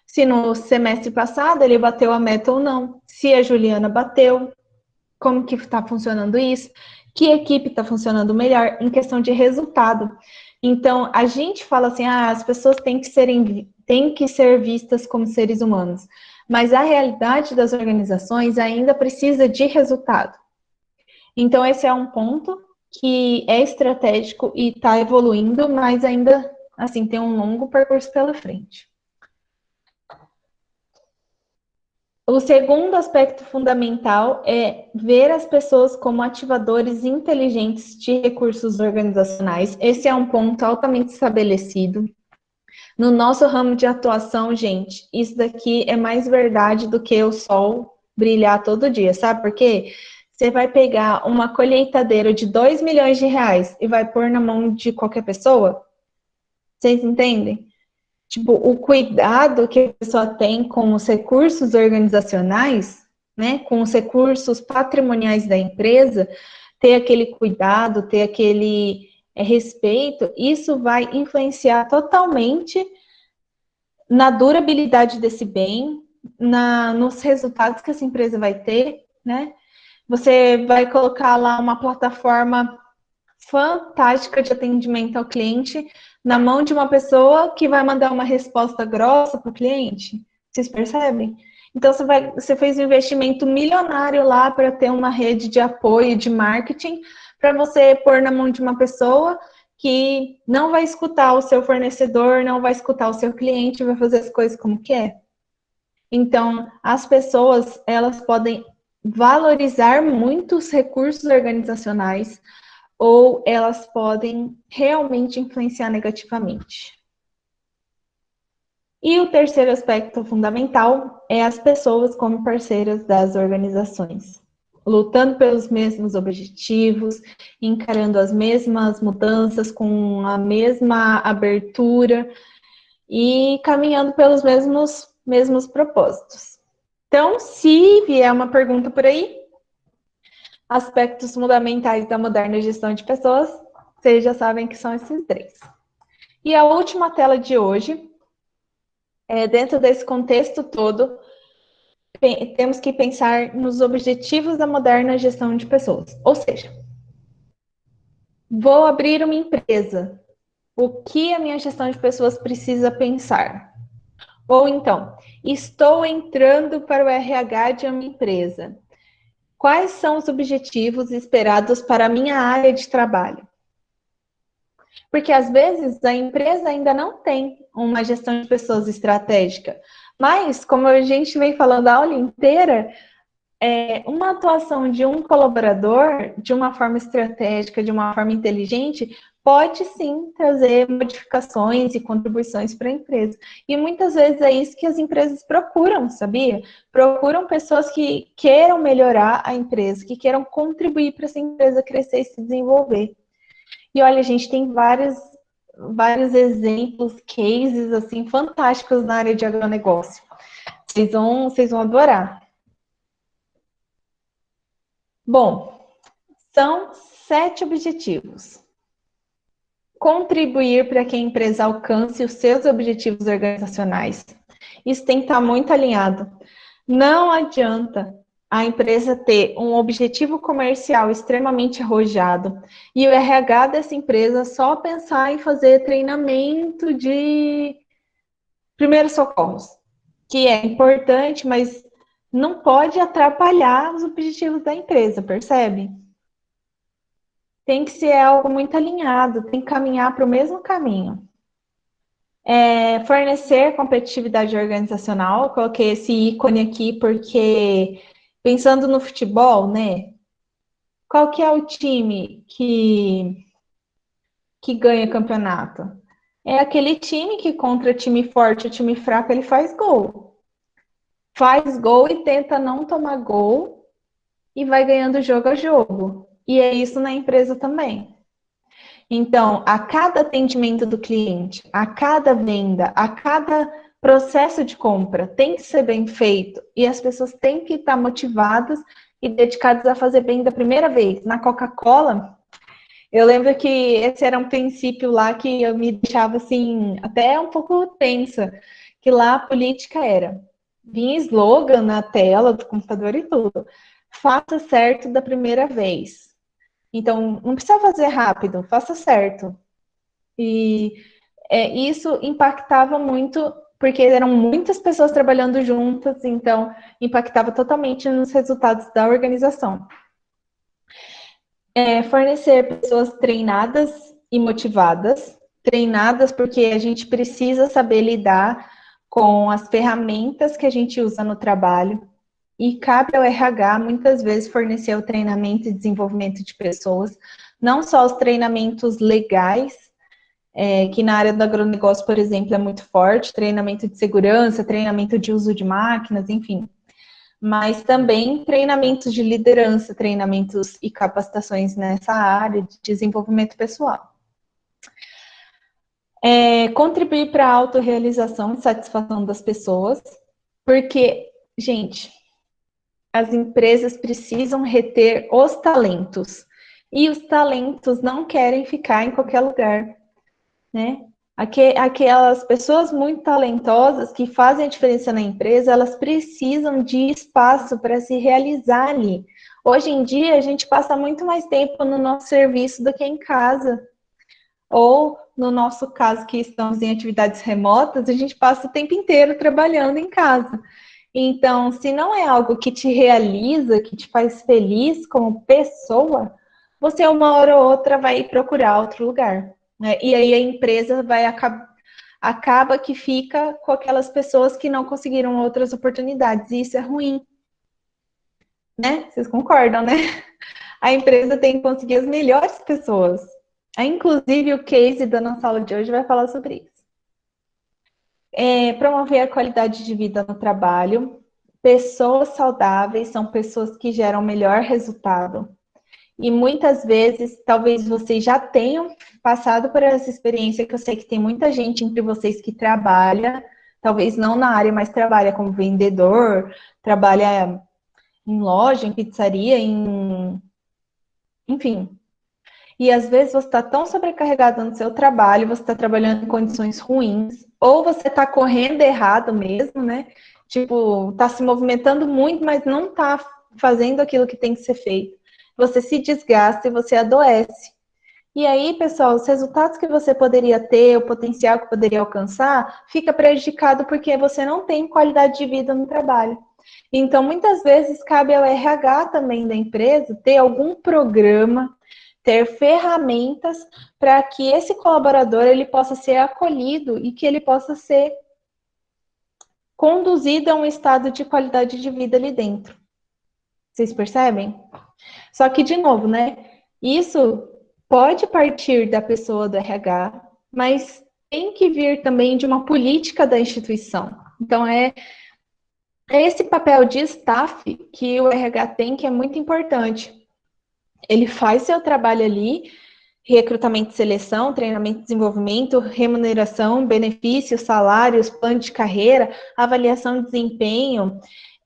Se no semestre passado ele bateu a meta ou não. Se a Juliana bateu, como que está funcionando isso? Que equipe está funcionando melhor em questão de resultado. Então, a gente fala assim, as pessoas têm que ser vistas como seres humanos. Mas a realidade das organizações ainda precisa de resultado. Então, esse é um ponto que é estratégico e está evoluindo, mas ainda, assim, tem um longo percurso pela frente. O segundo aspecto fundamental é ver as pessoas como ativadores inteligentes de recursos organizacionais. Esse é um ponto altamente estabelecido. No nosso ramo de atuação, gente, isso daqui é mais verdade do que o sol brilhar todo dia, sabe por quê? Você vai pegar uma colheitadeira de 2 milhões de reais e vai pôr na mão de qualquer pessoa? Vocês entendem? Tipo, o cuidado que a pessoa tem com os recursos organizacionais, né, com os recursos patrimoniais da empresa, ter aquele cuidado, ter aquele respeito, isso vai influenciar totalmente na durabilidade desse bem, nos resultados que essa empresa vai ter, né? Você vai colocar lá uma plataforma fantástica de atendimento ao cliente na mão de uma pessoa que vai mandar uma resposta grossa para o cliente. Vocês percebem? Então, você fez um investimento milionário lá para ter uma rede de apoio, de marketing, para você pôr na mão de uma pessoa que não vai escutar o seu fornecedor, não vai escutar o seu cliente, vai fazer as coisas como quer. Então, as pessoas, elas podem valorizar muitos recursos organizacionais ou elas podem realmente influenciar negativamente. E o terceiro aspecto fundamental é as pessoas como parceiras das organizações, lutando pelos mesmos objetivos, encarando as mesmas mudanças com a mesma abertura e caminhando pelos mesmos propósitos. Então, se vier uma pergunta por aí, aspectos fundamentais da moderna gestão de pessoas, vocês já sabem que são esses 3. E a última tela de hoje, dentro desse contexto todo, temos que pensar nos objetivos da moderna gestão de pessoas. Ou seja, vou abrir uma empresa. O que a minha gestão de pessoas precisa pensar? Ou então, estou entrando para o RH de uma empresa. Quais são os objetivos esperados para a minha área de trabalho? Porque às vezes a empresa ainda não tem uma gestão de pessoas estratégica. Mas, como a gente vem falando a aula inteira, uma atuação de um colaborador de uma forma estratégica, de uma forma inteligente, pode sim trazer modificações e contribuições para a empresa. E muitas vezes é isso que as empresas procuram, sabia? Procuram pessoas que queiram melhorar a empresa, que queiram contribuir para essa empresa crescer e se desenvolver. E olha, a gente tem vários exemplos, cases assim fantásticos na área de agronegócio. Vocês vão adorar. Bom, são 7 objetivos. Contribuir para que a empresa alcance os seus objetivos organizacionais. Isso tem que estar muito alinhado. Não adianta a empresa ter um objetivo comercial extremamente arrojado e o RH dessa empresa só pensar em fazer treinamento de primeiros socorros, que é importante, mas não pode atrapalhar os objetivos da empresa, percebe? Tem que ser algo muito alinhado, tem que caminhar para o mesmo caminho. Fornecer competitividade organizacional, eu coloquei esse ícone aqui porque, pensando no futebol, né? Qual que é o time que ganha campeonato? É aquele time que contra time forte ou time fraco, ele faz gol. Faz gol e tenta não tomar gol e vai ganhando jogo a jogo. E é isso na empresa também. Então, a cada atendimento do cliente, a cada venda, a cada processo de compra tem que ser bem feito e as pessoas têm que estar motivadas e dedicadas a fazer bem da primeira vez. Na Coca-Cola, eu lembro que esse era um princípio lá que eu me deixava assim, até um pouco tensa, que lá a política era, vinha slogan na tela do computador e tudo, faça certo da primeira vez. Então, não precisa fazer rápido, faça certo. E isso impactava muito, porque eram muitas pessoas trabalhando juntas, então impactava totalmente nos resultados da organização. Fornecer pessoas treinadas e motivadas, treinadas porque a gente precisa saber lidar com as ferramentas que a gente usa no trabalho, e cabe ao RH, muitas vezes, fornecer o treinamento e desenvolvimento de pessoas, não só os treinamentos legais, que na área do agronegócio, por exemplo, é muito forte, treinamento de segurança, treinamento de uso de máquinas, enfim, mas também treinamentos de liderança, treinamentos e capacitações nessa área de desenvolvimento pessoal. Contribuir para a autorrealização e satisfação das pessoas, porque, gente, as empresas precisam reter os talentos, e os talentos não querem ficar em qualquer lugar, né? Aquelas pessoas muito talentosas que fazem a diferença na empresa, elas precisam de espaço para se realizar ali. Hoje em dia, a gente passa muito mais tempo no nosso serviço do que em casa. Ou, no nosso caso, que estamos em atividades remotas, a gente passa o tempo inteiro trabalhando em casa. Então, se não é algo que te realiza, que te faz feliz como pessoa, você uma hora ou outra vai procurar outro lugar, né? E aí a empresa acaba que fica com aquelas pessoas que não conseguiram outras oportunidades, e isso é ruim, né? Vocês concordam, né? A empresa tem que conseguir as melhores pessoas. Inclusive, o case da nossa aula de hoje vai falar sobre isso. Promover a qualidade de vida no trabalho. Pessoas saudáveis são pessoas que geram melhor resultado. E muitas vezes, talvez vocês já tenham passado por essa experiência, que eu sei que tem muita gente entre vocês que trabalha, talvez não na área, mas trabalha como vendedor, trabalha em loja, em pizzaria, enfim. E às vezes você está tão sobrecarregado no seu trabalho, você está trabalhando em condições ruins, ou você está correndo errado mesmo, né? Tipo, está se movimentando muito, mas não está fazendo aquilo que tem que ser feito. Você se desgasta e você adoece. E aí, pessoal, os resultados que você poderia ter, o potencial que poderia alcançar, fica prejudicado porque você não tem qualidade de vida no trabalho. Então, muitas vezes, cabe ao RH também da empresa ter algum programa, ter ferramentas para que esse colaborador ele possa ser acolhido e que ele possa ser conduzido a um estado de qualidade de vida ali dentro. Vocês percebem? Só que, de novo, né? Isso pode partir da pessoa do RH, mas tem que vir também de uma política da instituição. Então, é esse papel de staff que o RH tem que é muito importante. Ele faz seu trabalho ali, recrutamento e seleção, treinamento e desenvolvimento, remuneração, benefícios, salários, plano de carreira, avaliação de desempenho,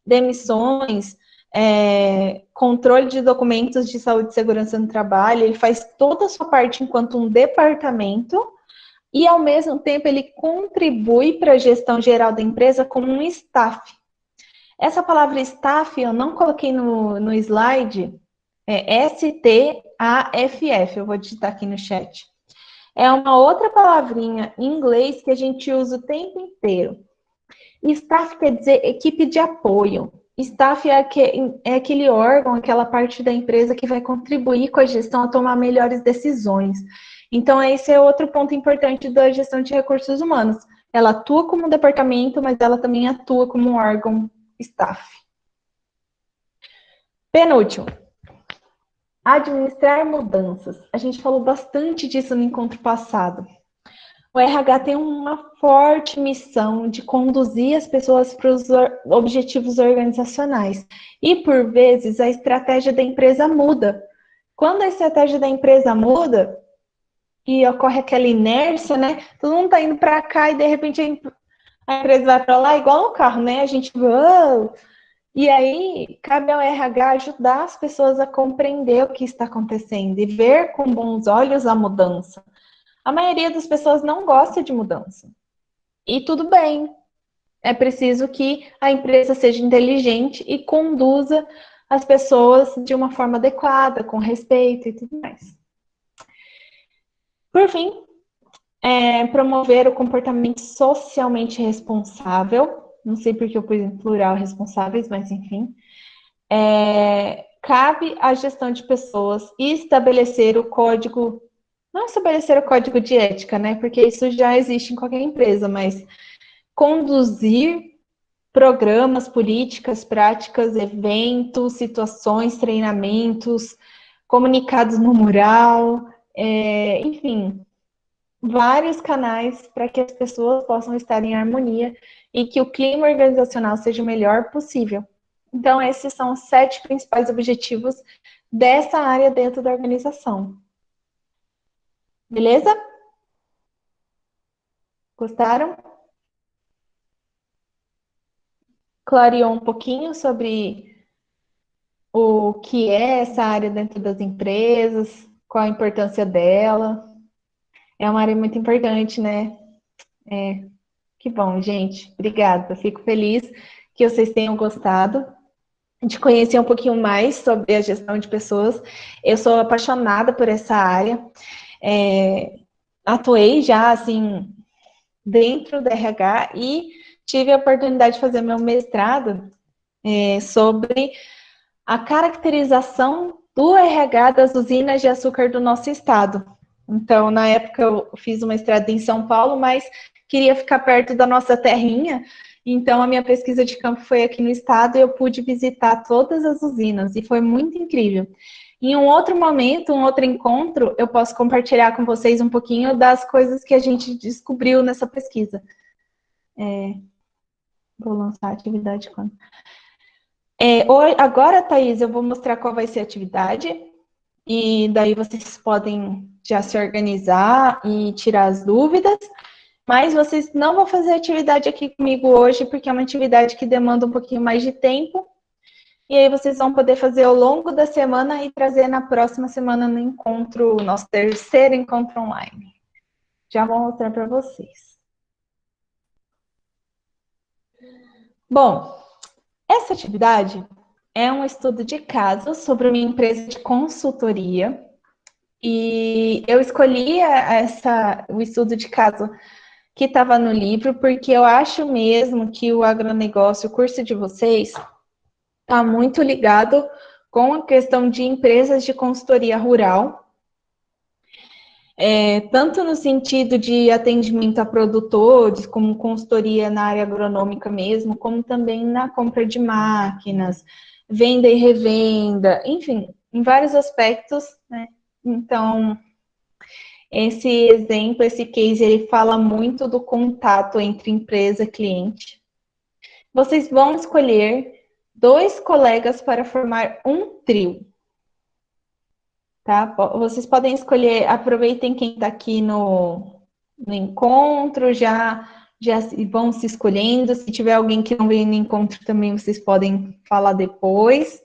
demissões, controle de documentos de saúde e segurança no trabalho. Ele faz toda a sua parte enquanto um departamento e, ao mesmo tempo, ele contribui para a gestão geral da empresa como um staff. Essa palavra staff eu não coloquei no slide, é S-T-A-F-F, eu vou digitar aqui no chat. É uma outra palavrinha em inglês que a gente usa o tempo inteiro. Staff quer dizer equipe de apoio. Staff é aquele órgão, aquela parte da empresa que vai contribuir com a gestão a tomar melhores decisões. Então, esse é outro ponto importante da gestão de recursos humanos. Ela atua como um departamento, mas ela também atua como um órgão staff. Penúltimo. Administrar mudanças. A gente falou bastante disso no encontro passado. O RH tem uma forte missão de conduzir as pessoas para os objetivos organizacionais. E, por vezes, a estratégia da empresa muda. Quando a estratégia da empresa muda, e ocorre aquela inércia, né? Todo mundo está indo para cá e, de repente, a empresa vai para lá, igual no carro, né? A gente... E aí, cabe ao RH ajudar as pessoas a compreender o que está acontecendo e ver com bons olhos a mudança. A maioria das pessoas não gosta de mudança. E tudo bem. É preciso que a empresa seja inteligente e conduza as pessoas de uma forma adequada, com respeito e tudo mais. Por fim, promover o comportamento socialmente responsável. Não sei porque eu pus em plural responsáveis, mas enfim. Cabe à gestão de pessoas estabelecer o código, não estabelecer o código de ética, né? Porque isso já existe em qualquer empresa, mas conduzir programas, políticas, práticas, eventos, situações, treinamentos, comunicados no mural, enfim, vários canais para que as pessoas possam estar em harmonia e que o clima organizacional seja o melhor possível. Então, esses são os 7 principais objetivos dessa área dentro da organização. Beleza? Gostaram? Clareou um pouquinho sobre o que é essa área dentro das empresas, qual a importância dela. É uma área muito importante, né? Que bom, gente. Obrigada. Fico feliz que vocês tenham gostado de conhecer um pouquinho mais sobre a gestão de pessoas. Eu sou apaixonada por essa área. Atuei já, assim, dentro do RH e tive a oportunidade de fazer meu mestrado sobre a caracterização do RH das usinas de açúcar do nosso estado. Então, na época, eu fiz uma mestrado em São Paulo, mas queria ficar perto da nossa terrinha. Então, a minha pesquisa de campo foi aqui no estado e eu pude visitar todas as usinas e foi muito incrível. Em um outro momento, um outro encontro, eu posso compartilhar com vocês um pouquinho das coisas que a gente descobriu nessa pesquisa. Vou lançar a atividade quando? Agora, Thaís, eu vou mostrar qual vai ser a atividade. E daí vocês podem já se organizar e tirar as dúvidas. Mas vocês não vão fazer atividade aqui comigo hoje, porque é uma atividade que demanda um pouquinho mais de tempo. E aí vocês vão poder fazer ao longo da semana e trazer na próxima semana no encontro, nosso terceiro encontro online. Já vou mostrar para vocês. Bom, essa atividade é um estudo de caso sobre uma empresa de consultoria. E eu escolhi o estudo de caso que estava no livro, porque eu acho mesmo que o agronegócio, o curso de vocês, está muito ligado com a questão de empresas de consultoria rural, tanto no sentido de atendimento a produtores, como consultoria na área agronômica mesmo, como também na compra de máquinas, venda e revenda, enfim, em vários aspectos, né? Então, esse exemplo, esse case, ele fala muito do contato entre empresa e cliente. Vocês vão escolher 2 colegas para formar um trio. Tá? Vocês podem escolher, aproveitem quem está aqui no encontro, já vão se escolhendo. Se tiver alguém que não veio no encontro também, vocês podem falar depois.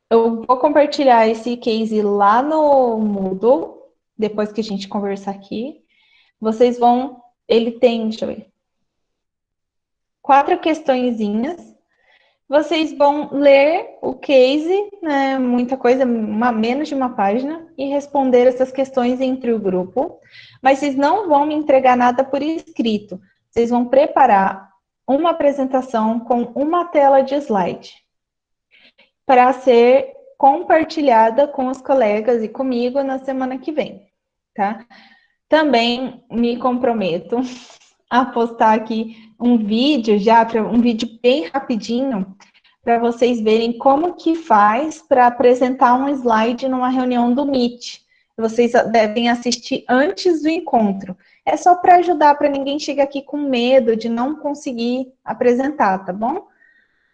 Eu vou compartilhar esse case lá no Moodle, depois que a gente conversar aqui. Vocês vão, ele tem, deixa eu ver, 4 questõezinhas. Vocês vão ler o case, né, muita coisa, menos de uma página, e responder essas questões entre o grupo. Mas vocês não vão me entregar nada por escrito. Vocês vão preparar uma apresentação com uma tela de slide para ser compartilhada com os colegas e comigo na semana que vem, tá? Também me comprometo a postar aqui um vídeo um vídeo bem rapidinho, para vocês verem como que faz para apresentar um slide numa reunião do Meet. Vocês devem assistir antes do encontro. É só para ajudar, para ninguém chegar aqui com medo de não conseguir apresentar, tá bom?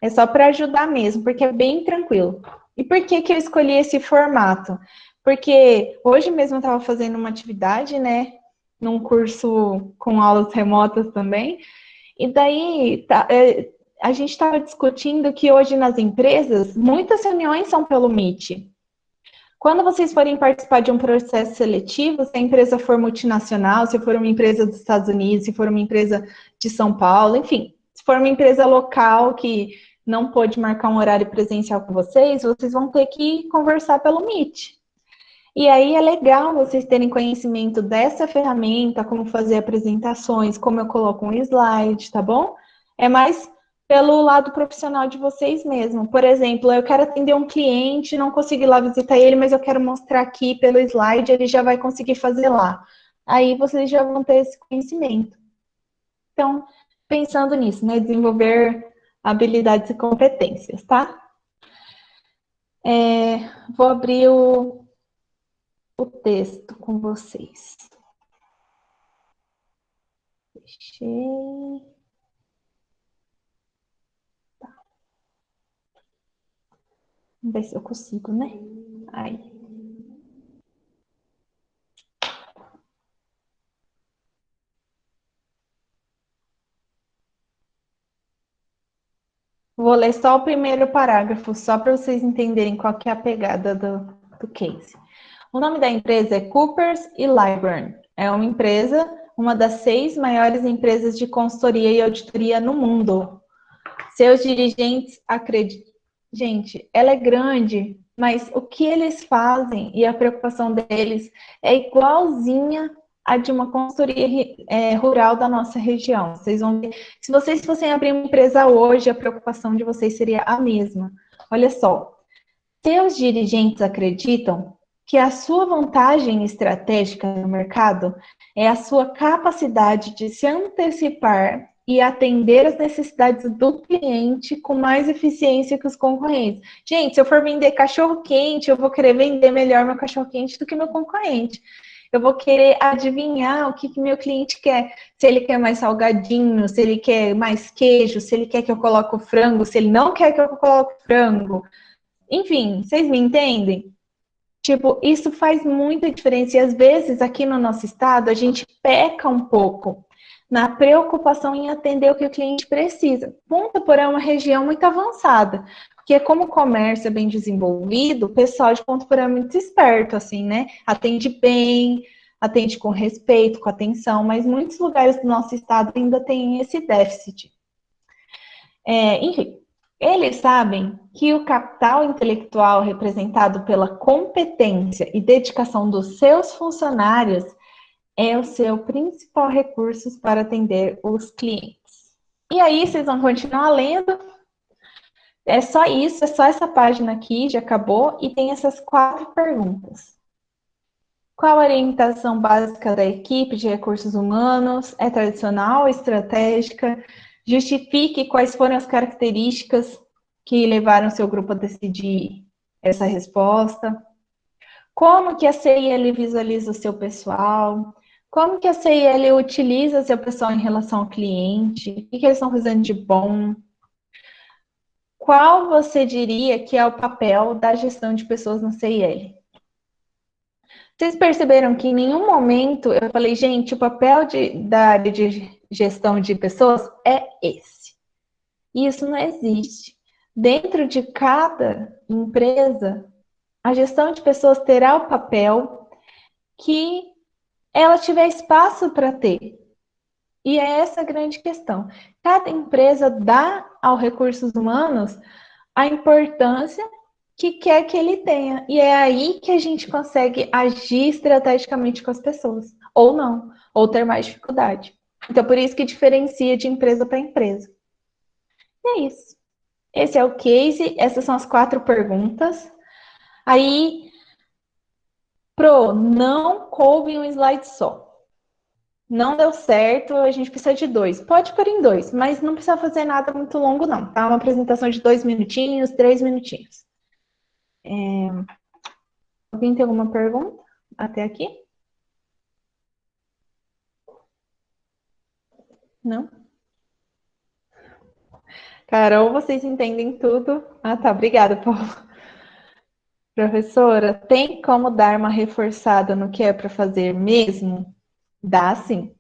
É só para ajudar mesmo, porque é bem tranquilo. E por que que eu escolhi esse formato? Porque hoje mesmo eu estava fazendo uma atividade, né, num curso com aulas remotas também, e daí a gente estava discutindo que hoje nas empresas, muitas reuniões são pelo Meet. Quando vocês forem participar de um processo seletivo, se a empresa for multinacional, se for uma empresa dos Estados Unidos, se for uma empresa de São Paulo, enfim, se for uma empresa local que não pôde marcar um horário presencial com vocês, vocês vão ter que conversar pelo Meet. E aí é legal vocês terem conhecimento dessa ferramenta, como fazer apresentações, como eu coloco um slide, tá bom? É mais pelo lado profissional de vocês mesmo. Por exemplo, eu quero atender um cliente, não consigo ir lá visitar ele, mas eu quero mostrar aqui pelo slide, ele já vai conseguir fazer lá. Aí vocês já vão ter esse conhecimento. Então, pensando nisso, né? Desenvolver habilidades e competências, tá? Vou abrir o texto com vocês. Fechei. Tá. Vamos ver se eu consigo, né? Aí. Vou ler só o primeiro parágrafo, só para vocês entenderem qual que é a pegada do case. O nome da empresa é Coopers e Lybrand. É uma empresa, uma das 6 maiores empresas de consultoria e auditoria no mundo. Seus dirigentes acreditam. Gente, ela é grande, mas o que eles fazem e a preocupação deles é igualzinha a de uma consultoria rural da nossa região. Vocês vão ver. Se vocês fossem abrir uma empresa hoje, a preocupação de vocês seria a mesma. Olha só, seus dirigentes acreditam que a sua vantagem estratégica no mercado é a sua capacidade de se antecipar e atender as necessidades do cliente com mais eficiência que os concorrentes. Gente, se eu for vender cachorro-quente, eu vou querer vender melhor meu cachorro-quente do que meu concorrente. Eu vou querer adivinhar o que meu cliente quer. Se ele quer mais salgadinho, se ele quer mais queijo, se ele quer que eu coloque o frango, se ele não quer que eu coloque o frango. Enfim, vocês me entendem? Tipo, isso faz muita diferença. E às vezes, aqui no nosso estado, a gente peca um pouco na preocupação em atender o que o cliente precisa. Ponta Porã é uma região muito avançada, porque como o comércio é bem desenvolvido, o pessoal de Ponta Porã é muito esperto, assim, né? Atende bem, atende com respeito, com atenção, mas muitos lugares do nosso estado ainda tem esse déficit. Enfim, eles sabem que o capital intelectual representado pela competência e dedicação dos seus funcionários é o seu principal recurso para atender os clientes. E aí, vocês vão continuar lendo. É só isso, é só essa página aqui, já acabou, e tem essas 4 perguntas. Qual a orientação básica da equipe de recursos humanos? É tradicional, estratégica? Justifique quais foram as características que levaram seu grupo a decidir essa resposta. Como que a CIL visualiza o seu pessoal? Como que a CIL utiliza seu pessoal em relação ao cliente? O que eles estão fazendo de bom? Qual você diria que é o papel da gestão de pessoas na CIL? Vocês perceberam que em nenhum momento eu falei, gente, o papel da área de gestão de pessoas é esse. E isso não existe. Dentro de cada empresa, a gestão de pessoas terá o papel que ela tiver espaço para ter. E é essa a grande questão. Cada empresa dá aos recursos humanos a importância que quer que ele tenha. E é aí que a gente consegue agir estrategicamente com as pessoas. Ou não, ou ter mais dificuldade. Então, por isso que diferencia de empresa para empresa. E é isso. Esse é o case, essas são as 4 perguntas. Aí, não coube em um slide só. Não deu certo, a gente precisa de 2. Pode pôr em 2, mas não precisa fazer nada muito longo, não, tá? Uma apresentação de 2 minutinhos, 3 minutinhos. Alguém tem alguma pergunta até aqui? Não? Carol, vocês entendem tudo? Ah, tá. Obrigada, Paulo. Professora, tem como dar uma reforçada no que é para fazer mesmo? Dá sim.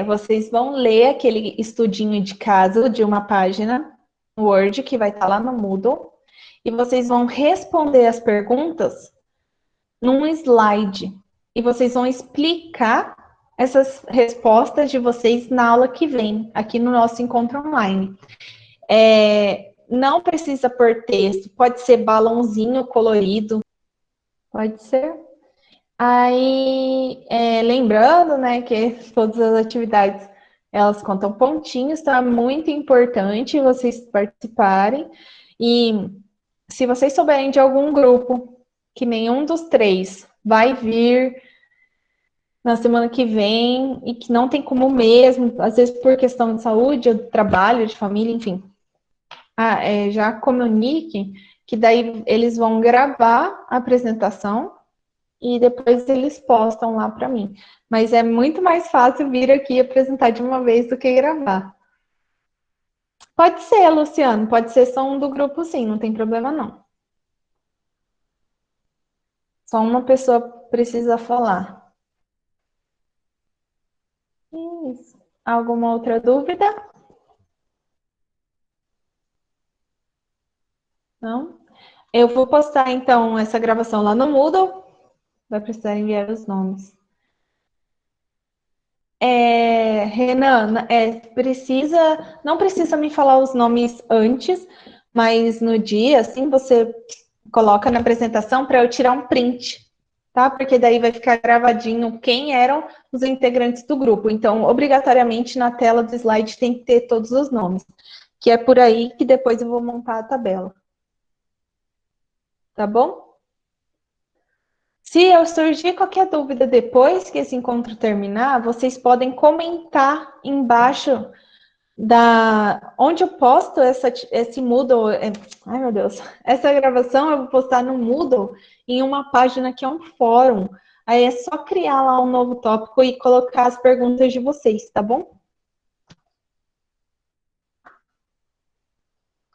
Vocês vão ler aquele estudinho de caso de uma página Word que vai estar lá no Moodle e vocês vão responder as perguntas num slide e vocês vão explicar essas respostas de vocês na aula que vem, aqui no nosso encontro online. Não precisa pôr texto, pode ser balãozinho colorido, pode ser. Aí, lembrando, né, que todas as atividades, elas contam pontinhos, então é muito importante vocês participarem. E se vocês souberem de algum grupo que nenhum dos 3 vai vir na semana que vem e que não tem como mesmo, às vezes por questão de saúde, de trabalho, de família, enfim, já comunique que daí eles vão gravar a apresentação e depois eles postam lá para mim. Mas é muito mais fácil vir aqui e apresentar de uma vez do que gravar. Pode ser, Luciano, pode ser só um do grupo, sim, não tem problema não. Só uma pessoa precisa falar. Isso. Alguma outra dúvida? Não? Eu vou postar, então, essa gravação lá no Moodle Vai precisar enviar os nomes. Renan, não precisa me falar os nomes antes, mas no dia, assim, você coloca na apresentação para eu tirar um print, tá? Porque daí vai ficar gravadinho quem eram os integrantes do grupo. Então, obrigatoriamente, na tela do slide tem que ter todos os nomes, que é por aí que depois eu vou montar a tabela. Tá bom? Se eu surgir qualquer dúvida depois que esse encontro terminar, vocês podem comentar embaixo da onde eu posto esse Moodle. Ai, meu Deus. Essa gravação eu vou postar no Moodle em uma página que é um fórum. Aí é só criar lá um novo tópico e colocar as perguntas de vocês, tá bom?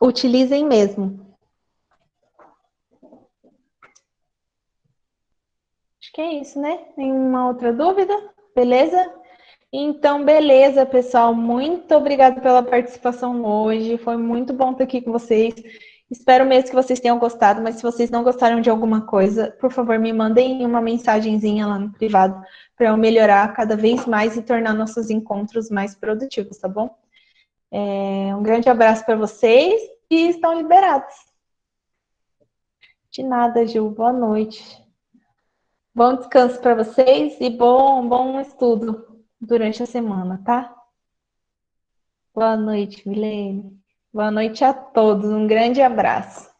Utilizem mesmo. Acho que é isso, né? Nenhuma outra dúvida? Beleza? Então, beleza, pessoal. Muito obrigada pela participação hoje. Foi muito bom estar aqui com vocês. Espero mesmo que vocês tenham gostado, mas se vocês não gostaram de alguma coisa, por favor, me mandem uma mensagenzinha lá no privado para eu melhorar cada vez mais e tornar nossos encontros mais produtivos, tá bom? Um grande abraço para vocês e estão liberados. De nada, Gil. Boa noite. Bom descanso para vocês e bom estudo durante a semana, tá? Boa noite, Milene. Boa noite a todos. Um grande abraço.